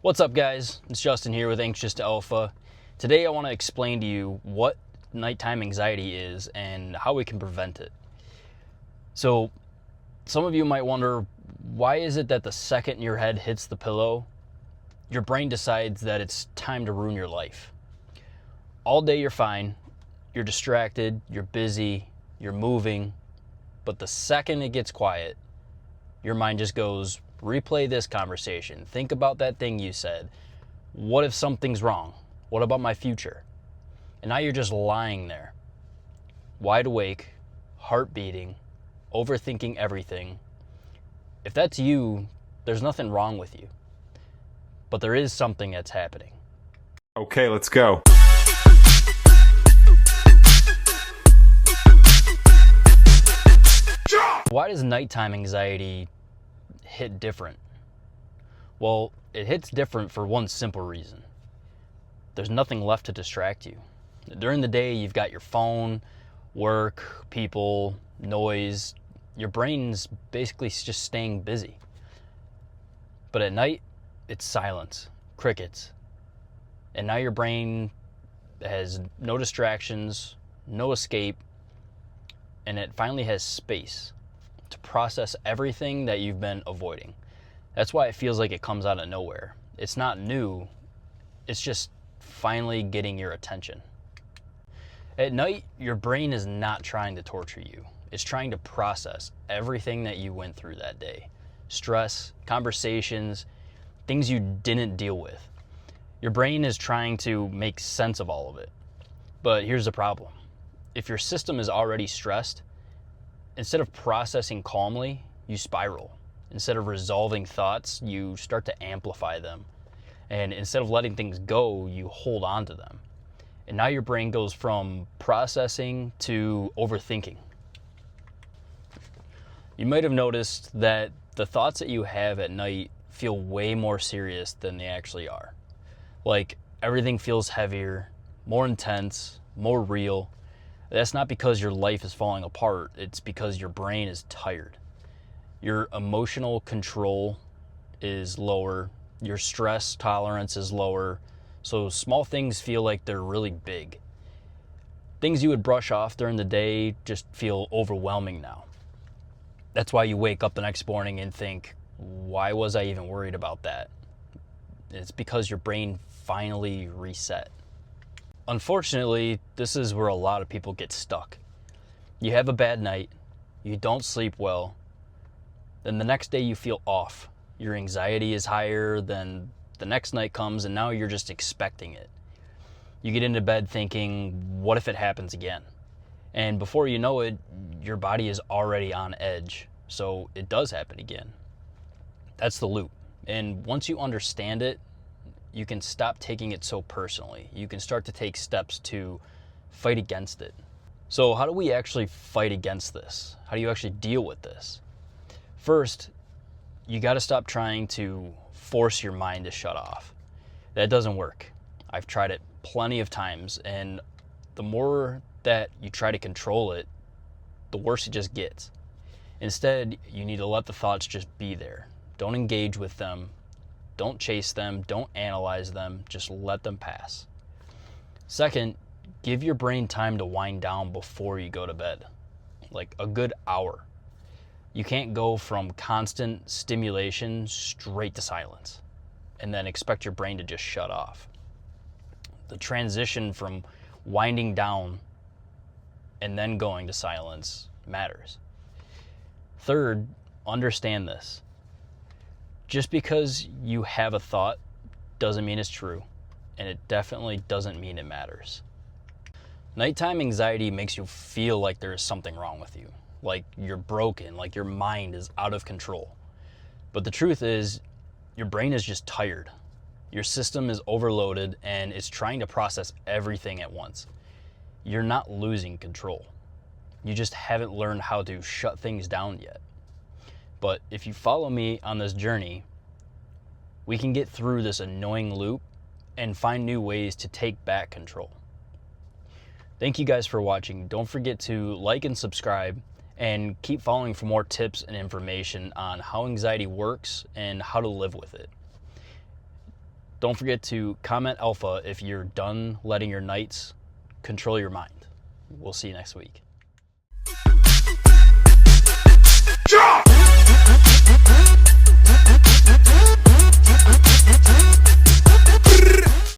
What's up, guys? It's Justin here with Anxious to Alpha. Today I want to explain to you what nighttime anxiety is and how we can prevent it. So some of you might wonder, why is it that the second your head hits the pillow, your brain decides that it's time to ruin your life? All day you're fine, you're distracted, you're busy, you're moving, but the second it gets quiet, your mind just goes, replay this conversation. Think about that thing you said. What if something's wrong? What about my future? And now you're just lying there, wide awake, heart beating, overthinking everything. If that's you, there's nothing wrong with you. But there is something that's happening. Okay, let's go. Why does nighttime anxiety hit different? Well, it hits different for one simple reason. There's nothing left to distract you. During the day, you've got your phone, work, people, noise. Your brain's basically just staying busy. But at night, it's silence, crickets. And now your brain has no distractions, no escape, and it finally has space to process everything that you've been avoiding. That's why it feels like it comes out of nowhere. It's not new, it's just finally getting your attention. At night, your brain is not trying to torture you. It's trying to process everything that you went through that day. Stress, conversations, things you didn't deal with. Your brain is trying to make sense of all of it. But here's the problem. If your system is already stressed, instead of processing calmly, you spiral. Instead of resolving thoughts, you start to amplify them. And instead of letting things go, you hold on to them. And now your brain goes from processing to overthinking. You might have noticed that the thoughts that you have at night feel way more serious than they actually are. Like everything feels heavier, more intense, more real. That's not because your life is falling apart. It's because your brain is tired. Your emotional control is lower. Your stress tolerance is lower. So small things feel like they're really big. Things you would brush off during the day just feel overwhelming now. That's why you wake up the next morning and think, why was I even worried about that? It's because your brain finally reset. Unfortunately, this is where a lot of people get stuck. You have a bad night, you don't sleep well, then the next day you feel off. Your anxiety is higher, then the next night comes and now you're just expecting it. You get into bed thinking, what if it happens again? And before you know it, your body is already on edge, so it does happen again. That's the loop. And once you understand it, you can stop taking it so personally. You can start to take steps to fight against it. So how do we actually fight against this? How do you actually deal with this? First, you got to stop trying to force your mind to shut off. That doesn't work. I've tried it plenty of times, and the more that you try to control it, the worse it just gets. Instead, you need to let the thoughts just be there. Don't engage with them. Don't chase them, don't analyze them, just let them pass. Second, give your brain time to wind down before you go to bed, like a good hour. You can't go from constant stimulation straight to silence and then expect your brain to just shut off. The transition from winding down and then going to silence matters. Third, understand this. Just because you have a thought doesn't mean it's true, and it definitely doesn't mean it matters. Nighttime anxiety makes you feel like there is something wrong with you, like you're broken, like your mind is out of control. But the truth is, your brain is just tired. Your system is overloaded and it's trying to process everything at once. You're not losing control. You just haven't learned how to shut things down yet. But if you follow me on this journey, we can get through this annoying loop and find new ways to take back control. Thank you guys for watching. Don't forget to like and subscribe, and keep following for more tips and information on how anxiety works and how to live with it. Don't forget to comment alpha if you're done letting your nights control your mind. We'll see you next week.